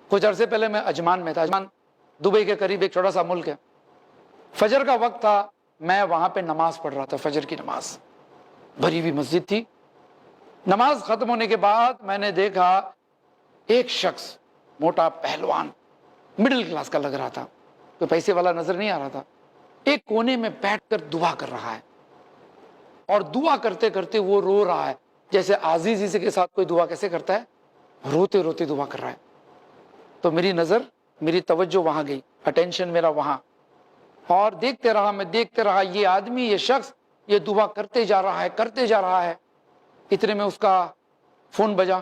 کچھ عرصے پہلے میں عجمان میں تھا. عجمان دبئی کے قریب ایک چھوٹا سا ملک ہے. فجر کا وقت تھا, میں وہاں پہ نماز پڑھ رہا تھا, فجر کی نماز. بھری ہوئی مسجد تھی. نماز ختم ہونے کے بعد میں نے دیکھا ایک شخص موٹا پہلوان, مڈل کلاس کا لگ رہا تھا, کوئی پیسے والا نظر نہیں آ رہا تھا, ایک کونے میں بیٹھ کر دعا کر رہا ہے. اور دعا کرتے کرتے وہ رو رہا ہے, جیسے عزیزی کے ساتھ کوئی دعا کیسے کرتا ہے, روتے روتے دعا کر رہا ہے. تو میری نظر, میری توجہ وہاں گئی, اٹینشن میرا وہاں, اور دیکھتے رہا یہ آدمی, یہ شخص یہ دعا کرتے جا رہا ہے. اتنے میں اس کا فون بجا,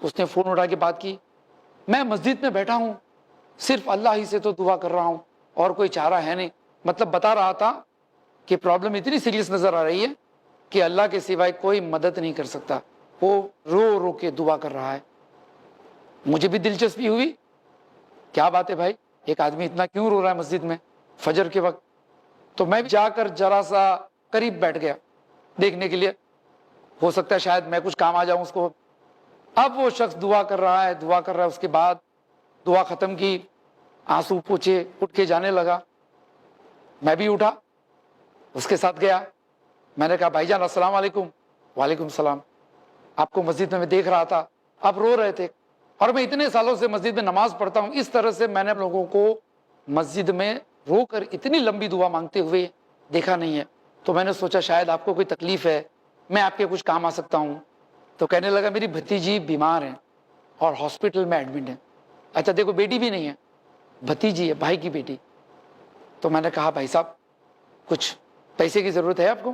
اس نے فون اٹھا کے بات کی. میں مسجد میں بیٹھا ہوں, صرف اللہ ہی سے تو دعا کر رہا ہوں, اور کوئی چارہ ہے نہیں. مطلب بتا رہا تھا کہ پرابلم اتنی سیریس نظر آ رہی ہے کہ اللہ کے سوائے کوئی مدد نہیں کر سکتا. وہ رو رو کے دعا کر رہا ہے. مجھے بھی دلچسپی ہوئی, کیا بات ہے بھائی, ایک آدمی اتنا کیوں رو رہا ہے مسجد میں فجر کے وقت. تو میں جا کر ذرا سا قریب بیٹھ گیا دیکھنے کے لیے, ہو سکتا ہے شاید میں کچھ کام آ جاؤں اس کو. اب وہ شخص دعا کر رہا ہے. اس کے بعد دعا ختم کی, آنسو پوچھے, اٹھ کے جانے لگا. میں بھی اٹھا, اس کے ساتھ گیا. میں نے کہا بھائی جان السلام علیکم. وعلیکم السلام. آپ کو مسجد میں دیکھ رہا تھا, آپ رو رہے تھے, اور میں اتنے سالوں سے مسجد میں نماز پڑھتا ہوں, اس طرح سے میں نے لوگوں کو مسجد میں رو کر اتنی لمبی دعا مانگتے ہوئے دیکھا نہیں ہے. تو میں نے سوچا شاید آپ کو کوئی تکلیف ہے, میں آپ کے کچھ کام آ سکتا ہوں. تو کہنے لگا میری بھتیجی بیمار ہے اور ہاسپٹل میں ایڈمٹ ہے. اچھا دیکھو, بیٹی بھی نہیں ہے, بھتیجی ہے, بھائی کی بیٹی. تو میں نے کہا بھائی صاحب کچھ پیسے کی ضرورت ہے آپ کو,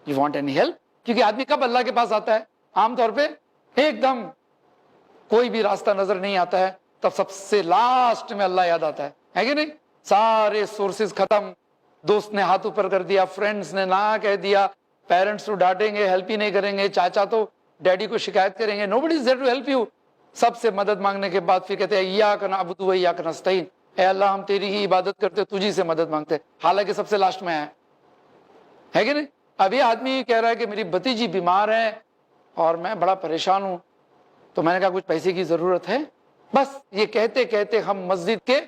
یو وانٹ اینی ہیلپ. کیونکہ آدمی کب اللہ کے پاس آتا ہے, عام طور پہ ایک دم کوئی بھی راستہ نظر نہیں آتا ہے, تب سب سے لاسٹ میں اللہ یاد آتا ہے کہ نہیں. سارے سورسز ختم, دوست نے ہاتھ اوپر کر دیا, فرینڈز نے نہ کہہ دیا, پیرنٹس تو ڈانٹیں گے, ہیلپ ہی نہیں کریں گے, چاچا تو ڈیڈی کو شکایت کریں گے, nobody is there to help you. سب سے مدد مانگنے کے بعد پھر کہتے ہیں ایاک نعبد و ایاک نستعین, اے اللہ ہم تیری ہی عبادت کرتے, تجھی سے مدد مانگتے, حالانکہ سب سے لاسٹ میں ہے کہ نہیں. اب یہ آدمی کہہ رہا ہے کہ میری بھتیجی بیمار ہے اور میں بڑا پریشان ہوں. تو میں نے کہا کچھ پیسے کی ضرورت ہے. بس یہ کہتے کہتے ہم مسجد کے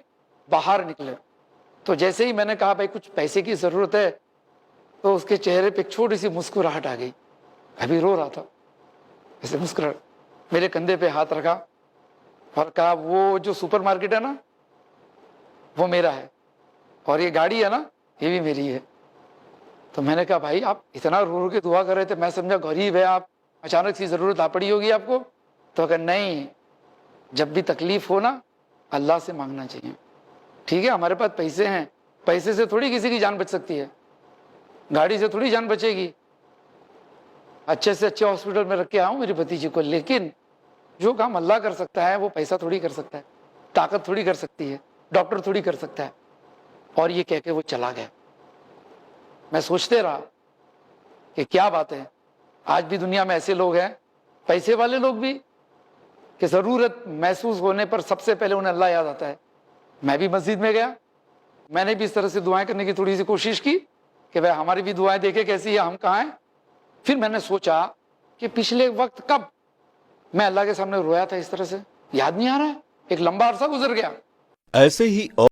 باہر نکلے. تو جیسے ہی میں نے کہا بھائی کچھ پیسے کی ضرورت ہے, تو اس کے چہرے پہ ایک چھوٹی سی مسکراہٹ آ گئی. ابھی رو رہا تھا, ایسے مسکراہٹ, میرے کندھے پہ ہاتھ رکھا اور کہا وہ جو سپر مارکیٹ ہے نا وہ میرا ہے, اور یہ گاڑی ہے نا یہ بھی میری ہے. تو میں نے کہا بھائی آپ اتنا رو رو کے دعا کر رہے تھے, میں سمجھا غریب ہے آپ, اچانک سی ضرورت آ پڑی ہوگی آپ کو. تو کہ نہیں, جب بھی تکلیف ہو نا اللہ سے مانگنا چاہیے. ٹھیک ہے, ہمارے پاس پیسے ہیں, پیسے سے تھوڑی کسی کی جان بچ سکتی ہے, گاڑی سے تھوڑی جان بچے گی. اچھے سے اچھے ہاسپٹل میں رکھ کے آؤں میری بھتیجی کو, لیکن جو کام اللہ کر سکتا ہے وہ پیسہ تھوڑی کر سکتا ہے, طاقت تھوڑی کر سکتی ہے, ڈاکٹر تھوڑی کر سکتا ہے. اور یہ کہہ کے وہ چلا گیا. میں سوچتے رہا کہ کیا بات ہے, آج بھی دنیا میں ایسے لوگ ہیں, پیسے والے لوگ بھی, کہ ضرورت محسوس ہونے پر سب سے پہلے انہیں اللہ یاد آتا ہے. میں بھی مسجد میں گیا, میں نے بھی اس طرح سے دعائیں کرنے کی تھوڑی سی کوشش کی کہ بھائی ہماری بھی دعائیں دیکھیں کیسی ہے, ہم کہاں ہیں. پھر میں نے سوچا کہ پچھلے وقت کب میں اللہ کے سامنے رویا تھا اس طرح سے, یاد نہیں آ رہا ہے, ایک لمبا عرصہ گزر گیا. ایسے ہی